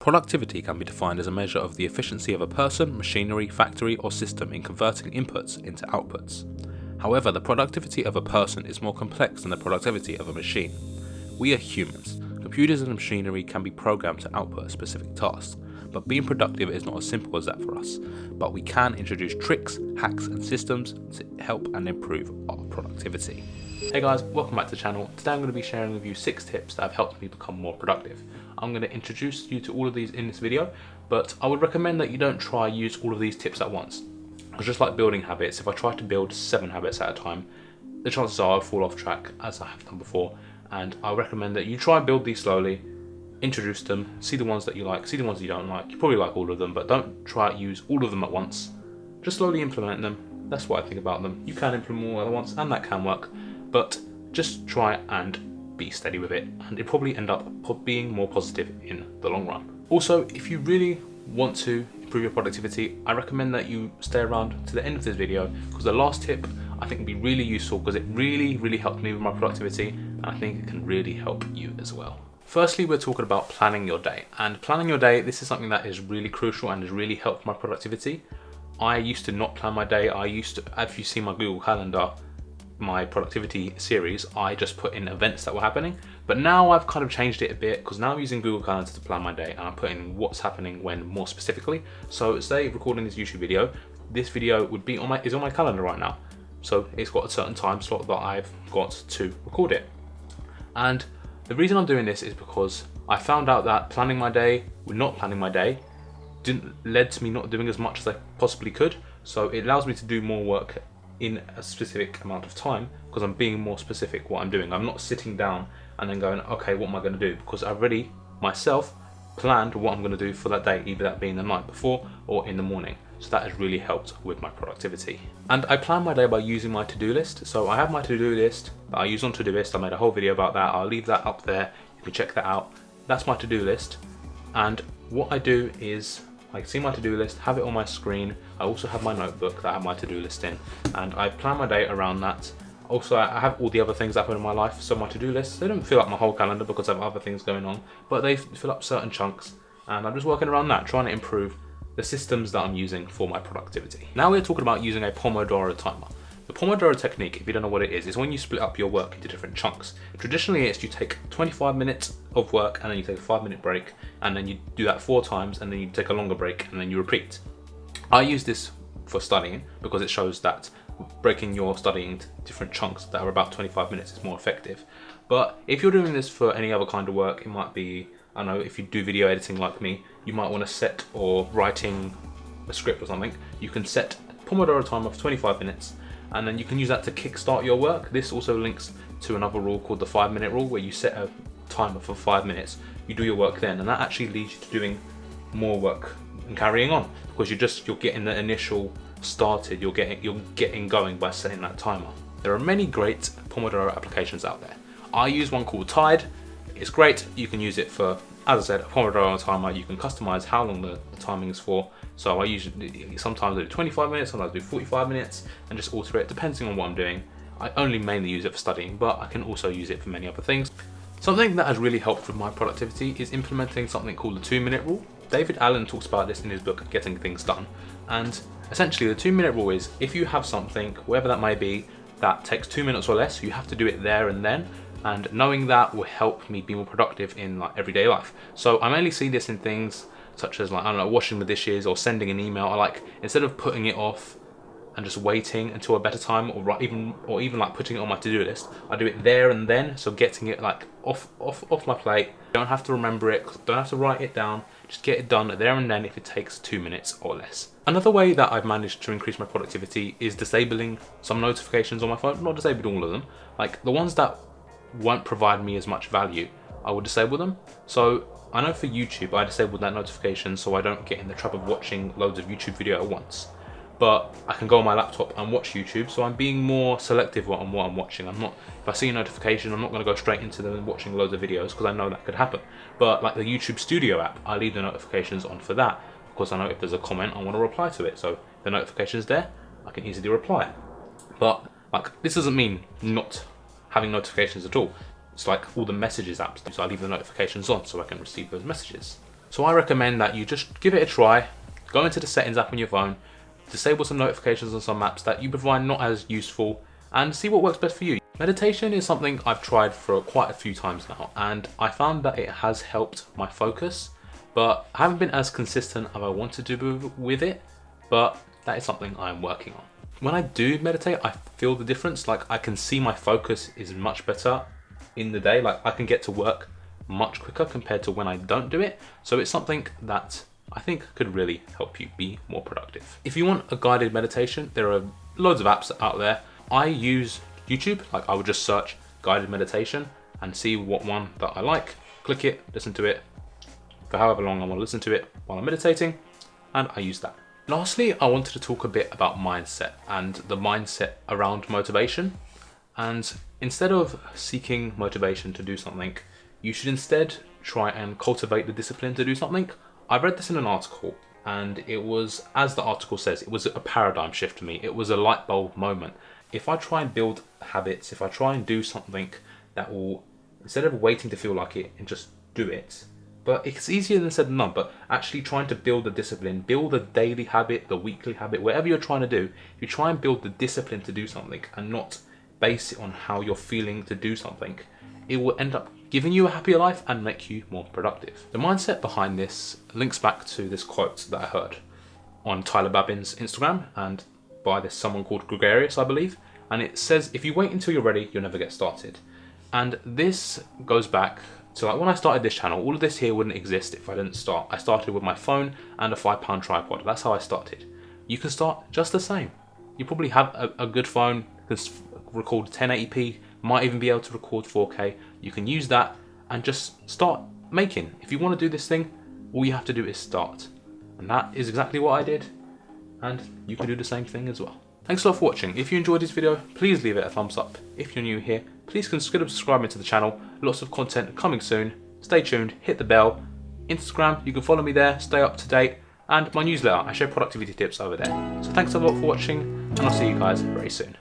Productivity can be defined as a measure of the efficiency of a person, machinery, factory, or system in converting inputs into outputs. However, the productivity of a person is more complex than the productivity of a machine. We are humans. Computers and machinery can be programmed to output a specific task, but being productive is not as simple as that for us. But we can introduce tricks, hacks, and systems to help and improve our productivity. Hey guys, welcome back to the channel. Today I'm going to be sharing with you 6 tips that have helped me become more productive. I'm going to introduce you to all of these in this video, but I would recommend that you don't try use all of these tips at once. Because just like building habits, if I try to build 7 habits at a time, the chances are I'll fall off track, as I have done before. And I recommend that you try and build these slowly, introduce them, see the ones that you like, see the ones you don't like. You probably like all of them, but don't try to use all of them at once. Just slowly implement them. That's what I think about them. You can implement more at once, and that can work, but just try and be steady with it, and it probably end up being more positive in the long run. Also, if you really want to improve your productivity, I recommend that you stay around to the end of this video, because the last tip I think would be really useful, because it really helped me with my productivity, and I think it can really help you as well. Firstly, we're talking about planning your day, and planning your day, this is something that is really crucial and has really helped my productivity. I used to not plan my day. If you see my Google Calendar, my productivity series, I just put in events that were happening, but now I've kind of changed it a bit, because now I'm using Google Calendar to plan my day, and I'm putting what's happening when more specifically. So say recording this YouTube video, this video would be on my calendar right now, so it's got a certain time slot that I've got to record it. And the reason I'm doing this is because I found out that planning my day with not planning my day led to me not doing as much as I possibly could. So it allows me to do more work in a specific amount of time, because I'm being more specific what I'm doing. I'm not sitting down and then going, okay, what am I going to do? Because I've already myself planned what I'm going to do for that day, either that being the night before or in the morning. So that has really helped with my productivity. And I plan my day by using my to-do list. So I have my to-do list that I use on Todoist. I made a whole video about that. I'll leave that up there. You can check that out. That's my to-do list. And what I do is I see my to-do list, have it on my screen. I also have my notebook that I have my to-do list in, and I plan my day around that. Also, I have all the other things that happen in my life, so my to-do lists, they don't fill up my whole calendar because I have other things going on, but they fill up certain chunks, and I'm just working around that, trying to improve the systems that I'm using for my productivity. Now we're talking about using a Pomodoro timer. The Pomodoro technique, if you don't know what it is when you split up your work into different chunks. Traditionally, it's you take 25 minutes of work and then you take a 5-minute break, and then you do that 4 times, and then you take a longer break, and then you repeat. I use this for studying because it shows that breaking your studying into different chunks that are about 25 minutes is more effective. But if you're doing this for any other kind of work, it might be, I don't know, if you do video editing like me, you might want to set, or writing a script or something, you can set a Pomodoro timer for 25 minutes, and then you can use that to kickstart your work. This also links to another rule called the 5-minute rule, where you set a timer for 5 minutes, you do your work then, and that actually leads you to doing more work and carrying on, because you're getting the initial started, you're getting going by setting that timer. There are many great Pomodoro applications out there. I use one called Tide. It's great. You can use it for, as I said, a Pomodoro timer. You can customize how long the timing is for. So I usually, sometimes I do 25 minutes, sometimes I do 45 minutes, and just alter it depending on what I'm doing. I only mainly use it for studying, but I can also use it for many other things. Something that has really helped with my productivity is implementing something called the 2-minute rule. David Allen talks about this in his book, Getting Things Done. And essentially the 2-minute rule is, if you have something, whatever that may be, that takes 2 minutes or less, you have to do it there and then. And knowing that will help me be more productive in like everyday life. So I mainly see this in things such as, like, I don't know, washing the dishes or sending an email. I like, instead of putting it off and just waiting until a better time, or even like putting it on my to-do list, I do it there and then. So getting it like off my plate. Don't have to remember it, don't have to write it down, just get it done there and then if it takes 2 minutes or less. Another way that I've managed to increase my productivity is disabling some notifications on my phone. Not disabling all of them, like the ones that won't provide me as much value, I will disable them. So I know for YouTube, I disabled that notification so I don't get in the trap of watching loads of YouTube video at once. But I can go on my laptop and watch YouTube, so I'm being more selective on what I'm watching. If I see a notification, I'm not going to go straight into them and watching loads of videos, because I know that could happen. But like the YouTube Studio app, I leave the notifications on for that, because I know if there's a comment, I want to reply to it. So if the notification's there, I can easily reply. But like, this doesn't mean not having notifications at all. It's like all the messages apps, so I leave the notifications on so I can receive those messages. So I recommend that you just give it a try, go into the settings app on your phone, disable some notifications on some apps that you find not as useful, and see what works best for you. Meditation is something I've tried for quite a few times now, and I found that it has helped my focus, but I haven't been as consistent as I wanted to be with it, but that is something I'm working on. When I do meditate, I feel the difference. Like, I can see my focus is much better in the day. Like, I can get to work much quicker compared to when I don't do it. So it's something that I think could really help you be more productive. If you want a guided meditation, there are loads of apps out there. I use YouTube. Like, I would just search guided meditation and see what one that I like, click it, listen to it for however long I want to listen to it while I'm meditating, and I use that. Lastly, I wanted to talk a bit about mindset and the mindset around motivation. And instead of seeking motivation to do something, you should instead try and cultivate the discipline to do something. I read this in an article, and it was, as the article says, it was a paradigm shift for me. It was a light bulb moment. If I try and build habits, if I try and do something that will, instead of waiting to feel like it and just do it, but it's easier than said than done, but actually trying to build the discipline, build a daily habit, the weekly habit, whatever you're trying to do, if you try and build the discipline to do something and not base it on how you're feeling to do something, it will end up giving you a happier life and make you more productive. The mindset behind this links back to this quote that I heard on Tyler Babin's Instagram and by this someone called Gregarious, I believe. And it says, if you wait until you're ready, you'll never get started. And this goes back to, like, when I started this channel, all of this here wouldn't exist if I didn't start. I started with my phone and a £5 tripod. That's how I started. You can start just the same. You probably have a good phone, can record 1080p, might even be able to record 4K. You can use that and just start making. If you want to do this thing, all you have to do is start. And that is exactly what I did. And you can do the same thing as well. Thanks a lot for watching. If you enjoyed this video, please leave it a thumbs up. If you're new here, please consider subscribing to the channel. Lots of content coming soon. Stay tuned, hit the bell. Instagram, you can follow me there, stay up to date. And my newsletter, I share productivity tips over there. So thanks a lot for watching, and I'll see you guys very soon.